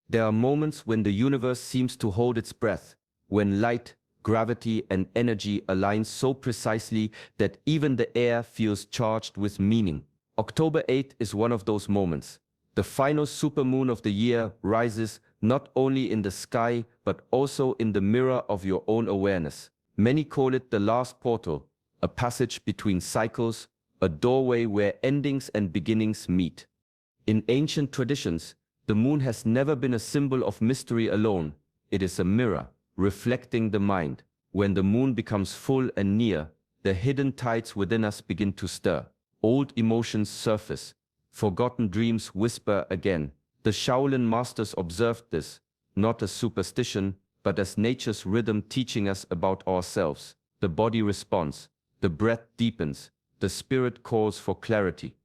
There are moments when the universe seems to hold its breath, when light, gravity, and energy align so precisely that even the air feels charged with meaning. October 8th is one of those moments. The final supermoon of the year rises not only in the sky but also in the mirror of your own awareness. Many call it the last portal, a passage between cycles, a doorway where endings and beginnings meet. In ancient traditions, the moon has never been a symbol of mystery alone. It is a mirror, reflecting the mind. When the moon becomes full and near, the hidden tides within us begin to stir. Old emotions surface. Forgotten dreams whisper again. The Shaolin masters observed this, not as superstition, but as nature's rhythm teaching us about ourselves. The body responds, the breath deepens, the spirit calls for clarity.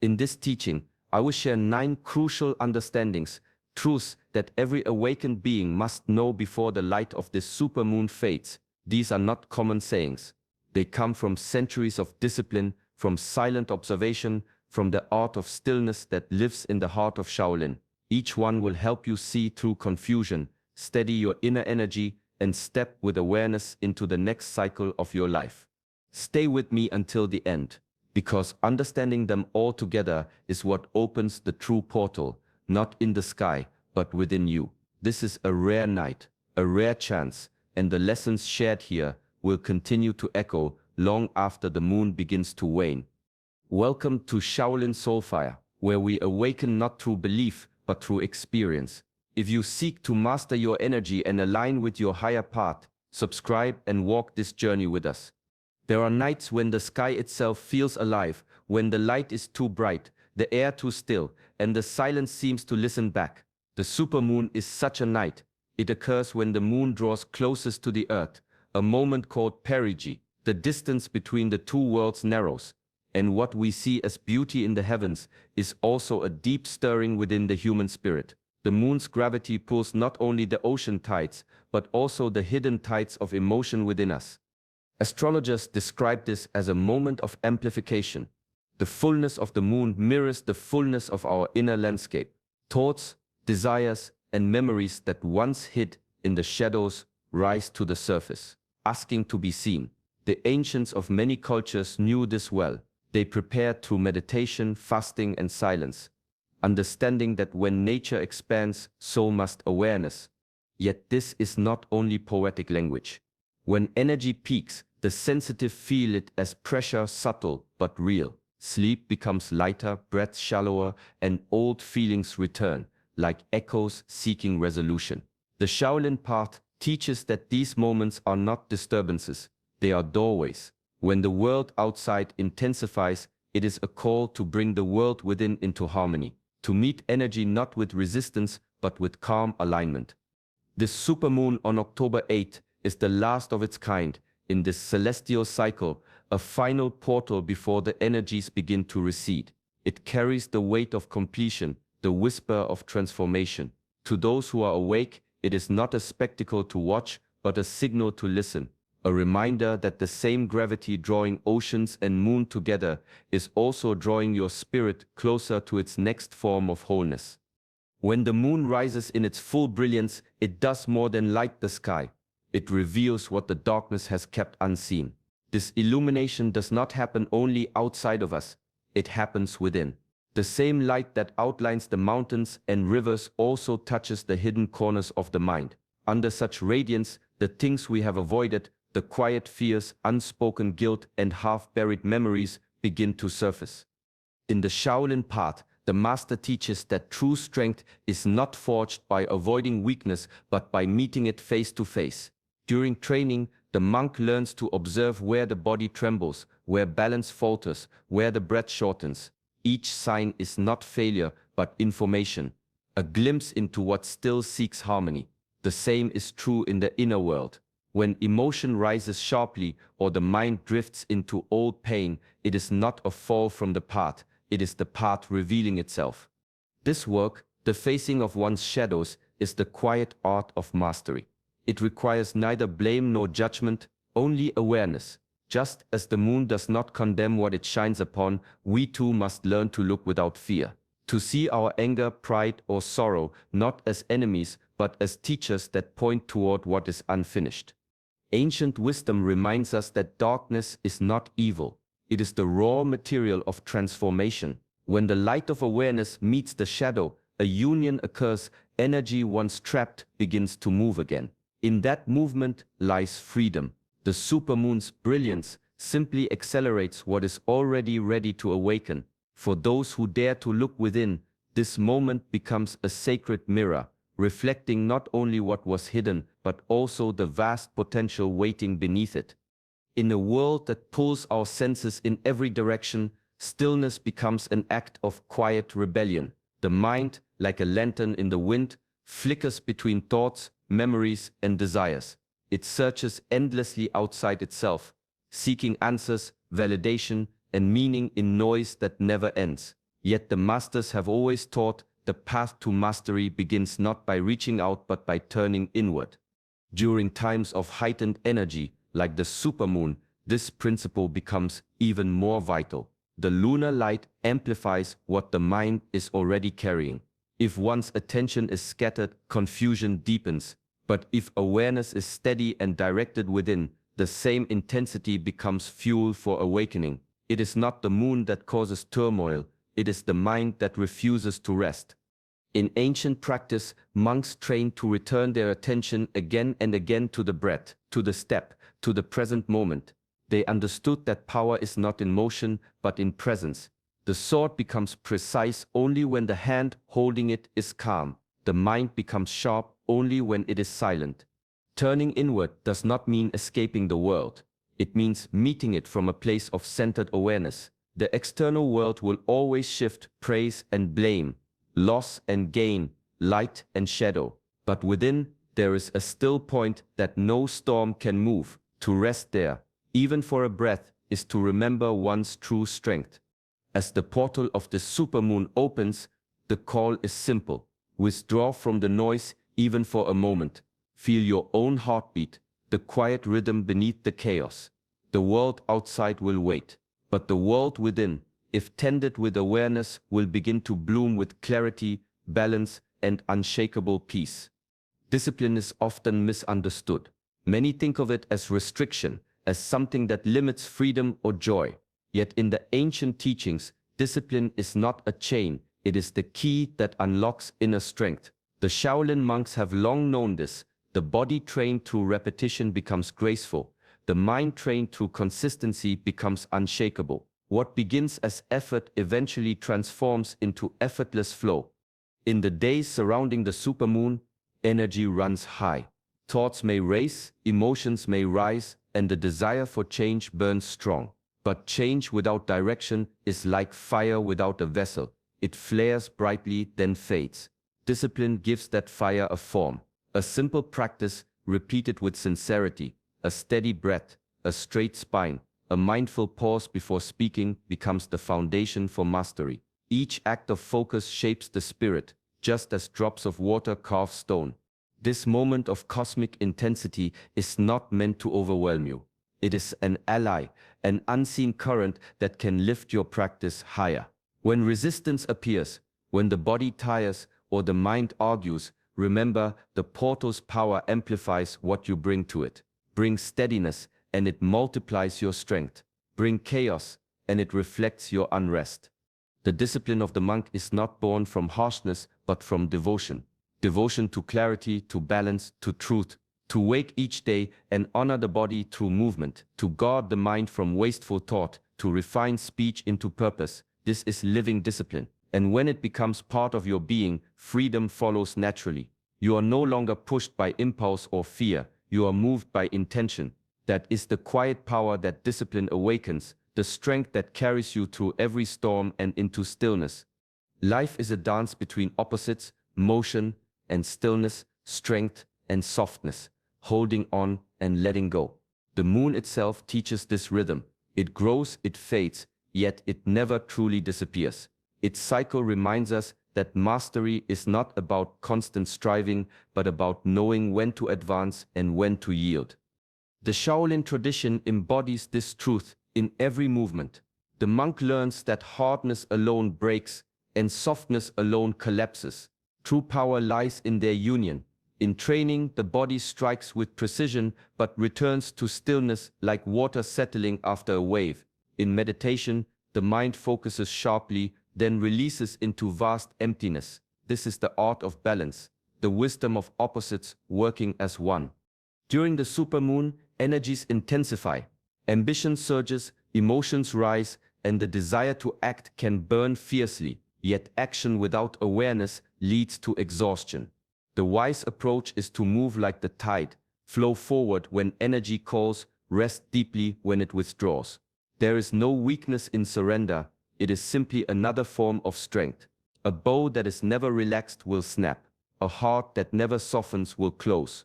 In this teaching, I will share 9 crucial understandings, truths that every awakened being must know before the light of this supermoon fades. These are not common sayings. They come from centuries of discipline, from silent observation, from the art of stillness that lives in the heart of Shaolin. Each one will help you see through confusion, steady your inner energy, and step with awareness into the next cycle of your life. Stay with me until the end, because understanding them all together is what opens the true portal, not in the sky, but within you. This is a rare night, a rare chance, and the lessons shared here will continue to echo long after the moon begins to wane. Welcome to Shaolin Soulfire, where we awaken not through belief, but through experience. If you seek to master your energy and align with your higher path, subscribe and walk this journey with us. There are nights when the sky itself feels alive, when the light is too bright, the air too still, and the silence seems to listen back. The supermoon is such a night. It occurs when the moon draws closest to the earth, a moment called perigee. The distance between the two worlds narrows, and what we see as beauty in the heavens is also a deep stirring within the human spirit. The moon's gravity pulls not only the ocean tides, but also the hidden tides of emotion within us. Astrologers describe this as a moment of amplification. The fullness of the moon mirrors the fullness of our inner landscape. Thoughts, desires, and memories that once hid in the shadows rise to the surface, asking to be seen. The ancients of many cultures knew this well. They prepared through meditation, fasting, and silence, understanding that when nature expands, so must awareness. Yet this is not only poetic language. When energy peaks, the sensitive feel it as pressure, subtle but real. Sleep becomes lighter, breath shallower, and old feelings return, like echoes seeking resolution. The Shaolin path teaches that these moments are not disturbances, they are doorways. When the world outside intensifies, it is a call to bring the world within into harmony, to meet energy not with resistance but with calm alignment. This supermoon on October 8th is the last of its kind in this celestial cycle, a final portal before the energies begin to recede. It carries the weight of completion, the whisper of transformation. To those who are awake, it is not a spectacle to watch, but a signal to listen. A reminder that the same gravity drawing oceans and moon together is also drawing your spirit closer to its next form of wholeness. When the moon rises in its full brilliance, it does more than light the sky. It reveals what the darkness has kept unseen. This illumination does not happen only outside of us, it happens within. The same light that outlines the mountains and rivers also touches the hidden corners of the mind. Under such radiance, the things we have avoided, the quiet fears, unspoken guilt, and half-buried memories begin to surface. In the Shaolin path, the master teaches that true strength is not forged by avoiding weakness, but by meeting it face to face. During training, the monk learns to observe where the body trembles, where balance falters, where the breath shortens. Each sign is not failure, but information, a glimpse into what still seeks harmony. The same is true in the inner world. When emotion rises sharply or the mind drifts into old pain, it is not a fall from the path, it is the path revealing itself. This work, the facing of one's shadows, is the quiet art of mastery. It requires neither blame nor judgment, only awareness. Just as the moon does not condemn what it shines upon, we too must learn to look without fear, To see our anger, pride, or sorrow not as enemies, but as teachers that point toward what is unfinished. Ancient wisdom reminds us that darkness is not evil. It is the raw material of transformation. When the light of awareness meets the shadow, a union occurs, energy once trapped begins to move again. In that movement lies freedom. The supermoon's brilliance simply accelerates what is already ready to awaken. For those who dare to look within, this moment becomes a sacred mirror, reflecting not only what was hidden, but also the vast potential waiting beneath it. In a world that pulls our senses in every direction, stillness becomes an act of quiet rebellion. The mind, like a lantern in the wind, flickers between thoughts, memories, and desires. It searches endlessly outside itself, seeking answers, validation, and meaning in noise that never ends. Yet the masters have always taught the path to mastery begins not by reaching out but by turning inward. During times of heightened energy, like the supermoon, this principle becomes even more vital. The lunar light amplifies what the mind is already carrying. If one's attention is scattered, confusion deepens. But if awareness is steady and directed within, the same intensity becomes fuel for awakening. It is not the moon that causes turmoil, it is the mind that refuses to rest. In ancient practice, monks trained to return their attention again and again to the breath, to the step, to the present moment. They understood that power is not in motion, but in presence. The sword becomes precise only when the hand holding it is calm. The mind becomes sharp only when it is silent. Turning inward does not mean escaping the world. It means meeting it from a place of centered awareness. The external world will always shift, praise and blame, loss and gain, light and shadow. But within, there is a still point that no storm can move. To rest there, even for a breath, is to remember one's true strength. As the portal of the supermoon opens, the call is simple. Withdraw from the noise even for a moment. Feel your own heartbeat, the quiet rhythm beneath the chaos. The world outside will wait, but the world within, if tended with awareness, will begin to bloom with clarity, balance, and unshakable peace. Discipline is often misunderstood. Many think of it as restriction, as something that limits freedom or joy. Yet in the ancient teachings, discipline is not a chain, it is the key that unlocks inner strength. The Shaolin monks have long known this. The body trained through repetition becomes graceful. The mind trained through consistency becomes unshakable. What begins as effort eventually transforms into effortless flow. In the days surrounding the supermoon, energy runs high. Thoughts may race, emotions may rise, and the desire for change burns strong. But change without direction is like fire without a vessel. It flares brightly, then fades. Discipline gives that fire a form. A simple practice, repeated with sincerity, a steady breath, a straight spine, a mindful pause before speaking becomes the foundation for mastery. Each act of focus shapes the spirit, just as drops of water carve stone. This moment of cosmic intensity is not meant to overwhelm you. It is an ally, an unseen current that can lift your practice higher. When resistance appears, when the body tires or the mind argues, remember, the portal's power amplifies what you bring to it. Bring steadiness, and it multiplies your strength. Bring chaos, and it reflects your unrest. The discipline of the monk is not born from harshness, but from devotion. Devotion to clarity, to balance, to truth. To wake each day and honor the body through movement. To guard the mind from wasteful thought. To refine speech into purpose. This is living discipline. And when it becomes part of your being, freedom follows naturally. You are no longer pushed by impulse or fear. You are moved by intention. That is the quiet power that discipline awakens, the strength that carries you through every storm and into stillness. Life is a dance between opposites, motion and stillness, strength and softness, holding on and letting go. The moon itself teaches this rhythm. It grows, it fades, yet it never truly disappears. Its cycle reminds us that mastery is not about constant striving, but about knowing when to advance and when to yield. The Shaolin tradition embodies this truth in every movement. The monk learns that hardness alone breaks, and softness alone collapses. True power lies in their union. In training, the body strikes with precision but returns to stillness like water settling after a wave. In meditation, the mind focuses sharply, then releases into vast emptiness. This is the art of balance, the wisdom of opposites working as one. During the supermoon, energies intensify. Ambition surges, emotions rise, and the desire to act can burn fiercely. Yet action without awareness leads to exhaustion. The wise approach is to move like the tide, flow forward when energy calls, rest deeply when it withdraws. There is no weakness in surrender, it is simply another form of strength. A bow that is never relaxed will snap, a heart that never softens will close.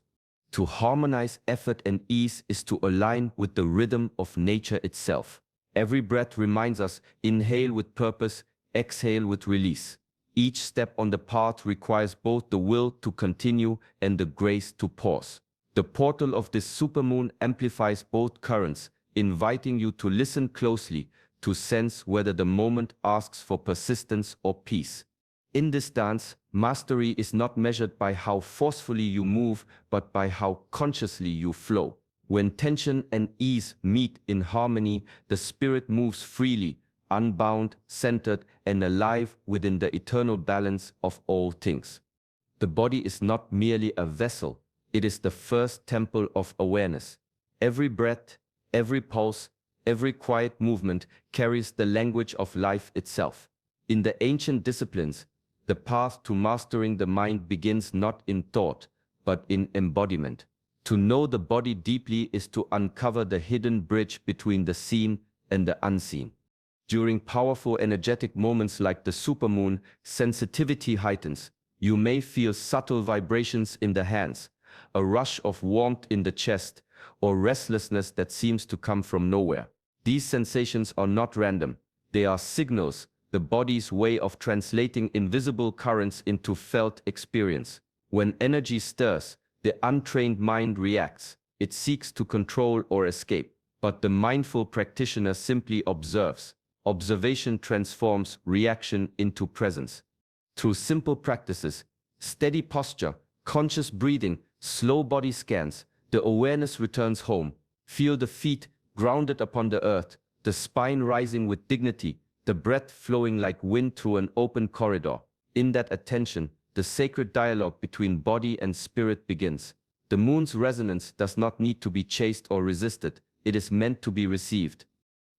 To harmonize effort and ease is to align with the rhythm of nature itself. Every breath reminds us, inhale with purpose, exhale with release. Each step on the path requires both the will to continue and the grace to pause. The portal of this supermoon amplifies both currents, inviting you to listen closely, to sense whether the moment asks for persistence or peace. In this dance, mastery is not measured by how forcefully you move, but by how consciously you flow. When tension and ease meet in harmony, the spirit moves freely, unbound, centered, and alive within the eternal balance of all things. The body is not merely a vessel, it is the first temple of awareness. Every breath, every pulse, every quiet movement carries the language of life itself. In the ancient disciplines, the path to mastering the mind begins not in thought, but in embodiment. To know the body deeply is to uncover the hidden bridge between the seen and the unseen. During powerful energetic moments like the supermoon, sensitivity heightens. You may feel subtle vibrations in the hands, a rush of warmth in the chest, or restlessness that seems to come from nowhere. These sensations are not random. They are signals, the body's way of translating invisible currents into felt experience. When energy stirs, the untrained mind reacts. It seeks to control or escape. But the mindful practitioner simply observes. Observation transforms reaction into presence. Through simple practices, steady posture, conscious breathing, slow body scans, the awareness returns home. Feel the feet grounded upon the earth, the spine rising with dignity, the breath flowing like wind through an open corridor. In that attention, the sacred dialogue between body and spirit begins. The moon's resonance does not need to be chased or resisted, it is meant to be received.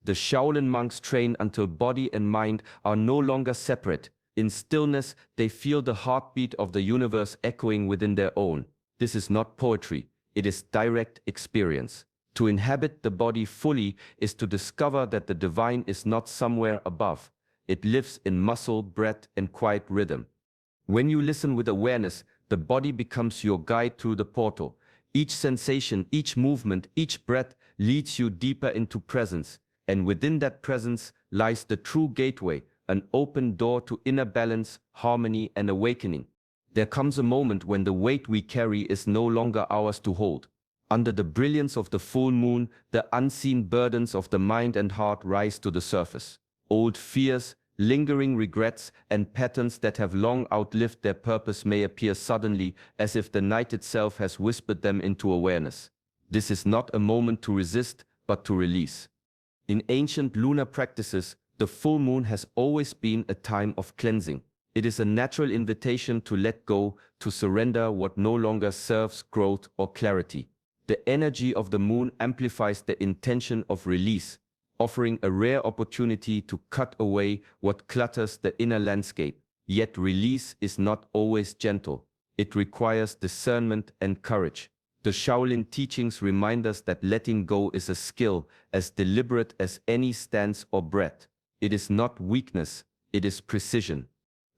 The Shaolin monks train until body and mind are no longer separate. In stillness, they feel the heartbeat of the universe echoing within their own. This is not poetry, it is direct experience. To inhabit the body fully is to discover that the divine is not somewhere above. It lives in muscle, breath, and quiet rhythm. When you listen with awareness, the body becomes your guide through the portal. Each sensation, each movement, each breath leads you deeper into presence. And within that presence lies the true gateway, an open door to inner balance, harmony, and awakening. There comes a moment when the weight we carry is no longer ours to hold. Under the brilliance of the full moon, the unseen burdens of the mind and heart rise to the surface. Old fears, lingering regrets, and patterns that have long outlived their purpose may appear suddenly, as if the night itself has whispered them into awareness. This is not a moment to resist, but to release. In ancient lunar practices, the full moon has always been a time of cleansing. It is a natural invitation to let go, to surrender what no longer serves growth or clarity. The energy of the moon amplifies the intention of release, offering a rare opportunity to cut away what clutters the inner landscape. Yet release is not always gentle. It requires discernment and courage. The Shaolin teachings remind us that letting go is a skill as deliberate as any stance or breath. It is not weakness, it is precision.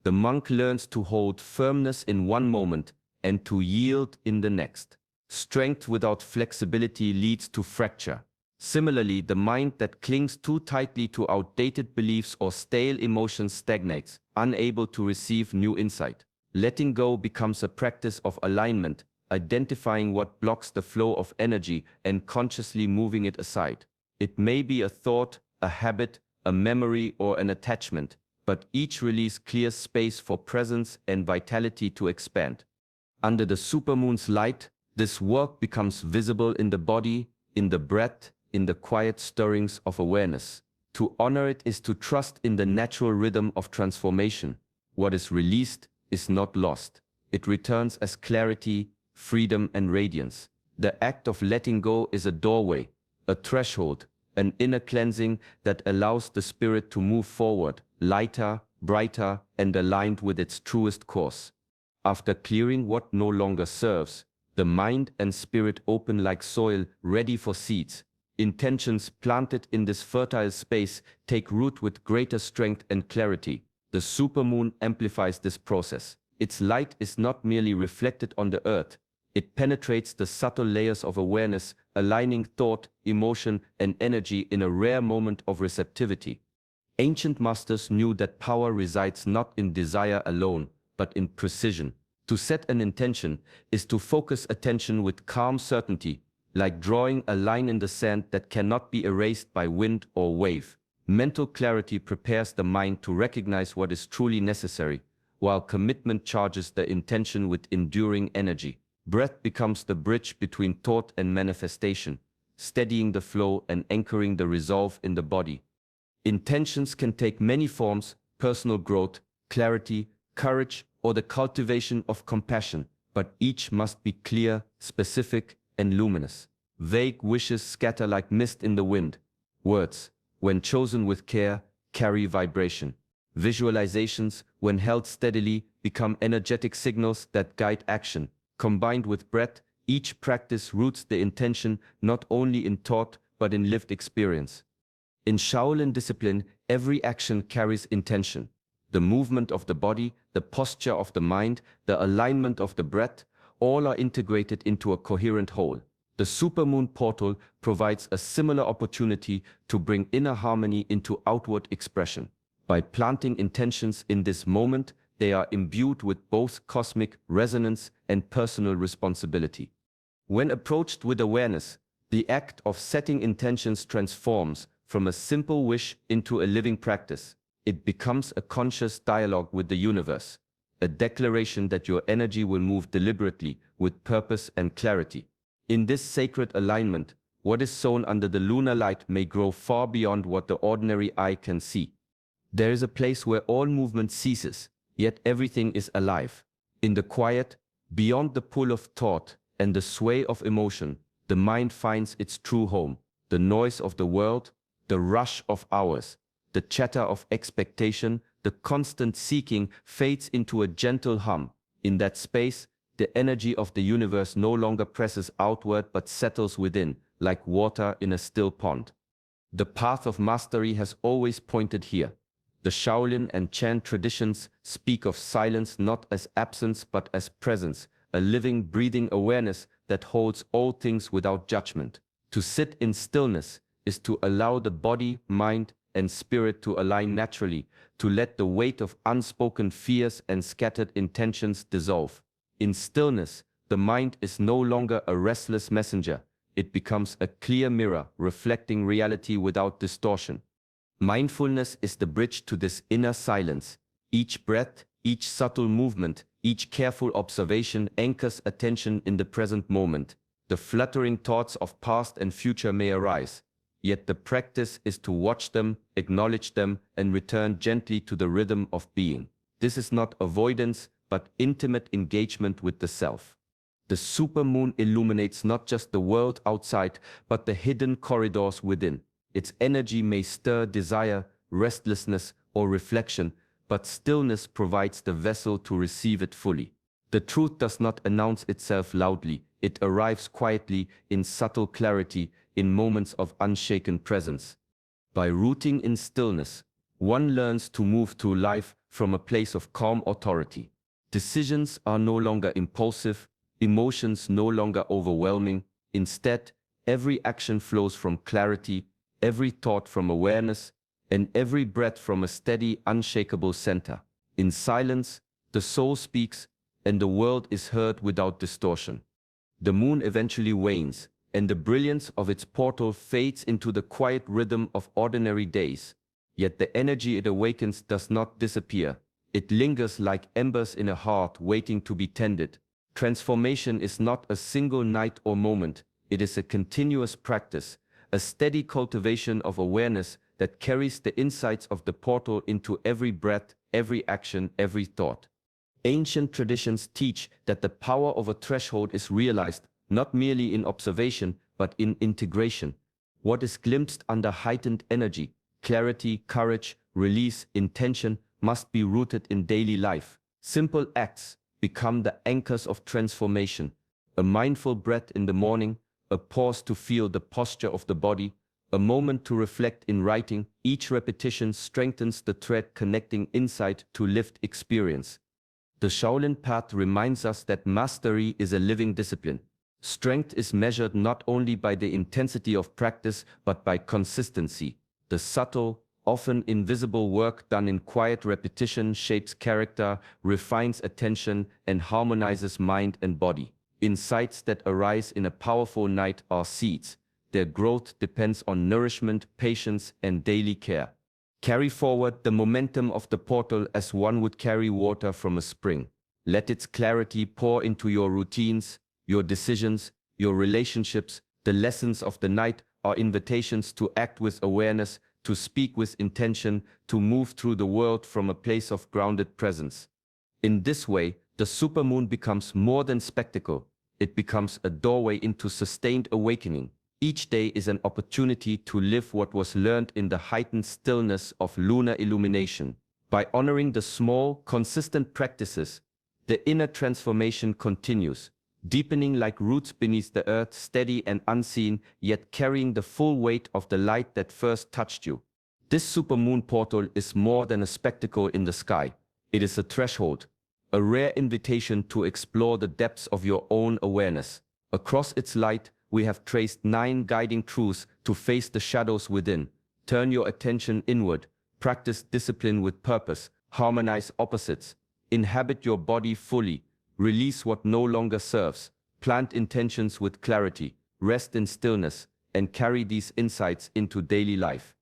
The monk learns to hold firmness in one moment and to yield in the next. Strength without flexibility leads to fracture. Similarly, the mind that clings too tightly to outdated beliefs or stale emotions stagnates, unable to receive new insight. Letting go becomes a practice of alignment, identifying what blocks the flow of energy and consciously moving it aside. It may be a thought, a habit, a memory, or an attachment. but each release clears space for presence and vitality to expand. Under the supermoon's light, this work becomes visible in the body, in the breath, in the quiet stirrings of awareness. To honor it is to trust in the natural rhythm of transformation. What is released is not lost. It returns as clarity, freedom, and radiance. The act of letting go is a doorway, a threshold, an inner cleansing that allows the spirit to move forward, lighter, brighter, and aligned with its truest course. After clearing what no longer serves, the mind and spirit open like soil ready for seeds. Intentions planted in this fertile space take root with greater strength and clarity. The supermoon amplifies this process. Its light is not merely reflected on the earth, it penetrates the subtle layers of awareness, aligning thought, emotion, and energy in a rare moment of receptivity. Ancient masters knew that power resides not in desire alone, but in precision. To set an intention is to focus attention with calm certainty, like drawing a line in the sand that cannot be erased by wind or wave. Mental clarity prepares the mind to recognize what is truly necessary, while commitment charges the intention with enduring energy. Breath becomes the bridge between thought and manifestation, steadying the flow and anchoring the resolve in the body. Intentions can take many forms: personal growth, clarity, courage, or the cultivation of compassion, but each must be clear, specific, and luminous. Vague wishes scatter like mist in the wind. Words, when chosen with care, carry vibration. Visualizations, when held steadily, become energetic signals that guide action. Combined with breath, each practice roots the intention not only in thought but in lived experience. In Shaolin discipline, every action carries intention. The movement of the body, the posture of the mind, the alignment of the breath, all are integrated into a coherent whole. The supermoon portal provides a similar opportunity to bring inner harmony into outward expression. By planting intentions in this moment, they are imbued with both cosmic resonance and personal responsibility. When approached with awareness, the act of setting intentions transforms from a simple wish into a living practice. It becomes a conscious dialogue with the universe, a declaration that your energy will move deliberately, with purpose and clarity. In this sacred alignment, what is sown under the lunar light may grow far beyond what the ordinary eye can see. There is a place where all movement ceases, yet everything is alive. In the quiet, beyond the pull of thought and the sway of emotion, the mind finds its true home. The noise of the world, the rush of hours, the chatter of expectation, the constant seeking fades into a gentle hum. In that space, the energy of the universe no longer presses outward but settles within, like water in a still pond. The path of mastery has always pointed here. The Shaolin and Chan traditions speak of silence not as absence but as presence, a living, breathing awareness that holds all things without judgment. To sit in stillness is to allow the body, mind, and spirit to align naturally, to let the weight of unspoken fears and scattered intentions dissolve. In stillness, the mind is no longer a restless messenger. It becomes a clear mirror, reflecting reality without distortion. Mindfulness is the bridge to this inner silence. Each breath, each subtle movement, each careful observation anchors attention in the present moment. The fluttering thoughts of past and future may arise, yet the practice is to watch them, acknowledge them, and return gently to the rhythm of being. This is not avoidance, but intimate engagement with the self. The supermoon illuminates not just the world outside, but the hidden corridors within. Its energy may stir desire, restlessness, or reflection, but stillness provides the vessel to receive it fully. The truth does not announce itself loudly. It arrives quietly, in subtle clarity, in moments of unshaken presence. By rooting in stillness, one learns to move through life from a place of calm authority. Decisions are no longer impulsive, emotions no longer overwhelming. Instead, every action flows from clarity, every thought from awareness, and every breath from a steady, unshakable center. In silence, the soul speaks, and the world is heard without distortion. The moon eventually wanes, and the brilliance of its portal fades into the quiet rhythm of ordinary days. Yet the energy it awakens does not disappear. It lingers like embers in a heart waiting to be tended. Transformation is not a single night or moment. It is a continuous practice, a steady cultivation of awareness that carries the insights of the portal into every breath, every action, every thought. Ancient traditions teach that the power of a threshold is realized not merely in observation, but in integration. What is glimpsed under heightened energy, clarity, courage, release, intention, must be rooted in daily life. Simple acts become the anchors of transformation. A mindful breath in the morning, a pause to feel the posture of the body, a moment to reflect in writing. Each repetition strengthens the thread connecting insight to lived experience. The Shaolin path reminds us that mastery is a living discipline. Strength is measured not only by the intensity of practice, but by consistency. The subtle, often invisible work done in quiet repetition shapes character, refines attention, and harmonizes mind and body. Insights that arise in a powerful night are seeds. Their growth depends on nourishment, patience, and daily care. Carry forward the momentum of the portal as one would carry water from a spring. Let its clarity pour into your routines, your decisions, your relationships. The lessons of the night are invitations to act with awareness, to speak with intention, to move through the world from a place of grounded presence. In this way, the supermoon becomes more than spectacle. It becomes a doorway into sustained awakening. Each day is an opportunity to live what was learned in the heightened stillness of lunar illumination. By honoring the small, consistent practices, the inner transformation continues, deepening like roots beneath the earth, steady and unseen, yet carrying the full weight of the light that first touched you. This supermoon portal is more than a spectacle in the sky. It is a threshold, a rare invitation to explore the depths of your own awareness. Across its light, we have traced 9 guiding truths to face the shadows within. Turn your attention inward, practice discipline with purpose, harmonize opposites, inhabit your body fully, release what no longer serves, plant intentions with clarity, rest in stillness, and carry these insights into daily life.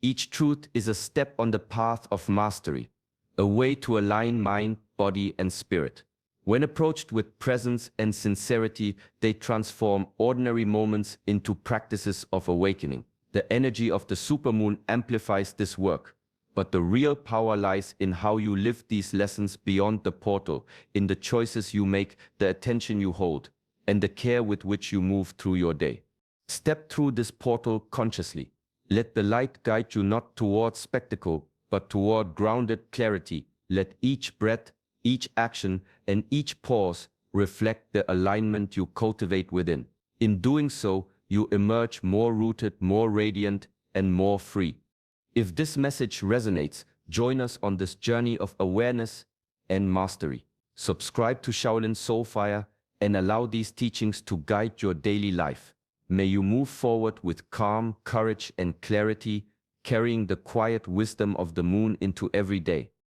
Each truth is a step on the path of mastery, a way to align mind, body, and spirit. When approached with presence and sincerity, they transform ordinary moments into practices of awakening. The energy of the supermoon amplifies this work, but the real power lies in how you live these lessons beyond the portal, in the choices you make, the attention you hold, and the care with which you move through your day. Step through this portal consciously. Let the light guide you not toward spectacle, but toward grounded clarity. Let each breath, each action, and each pause reflect the alignment you cultivate within. In doing so, you emerge more rooted, more radiant, and more free. If this message resonates, join us on this journey of awareness and mastery. Subscribe to Shaolin Soulfire and allow these teachings to guide your daily life. May you move forward with calm, courage, and clarity, carrying the quiet wisdom of the moon into every day.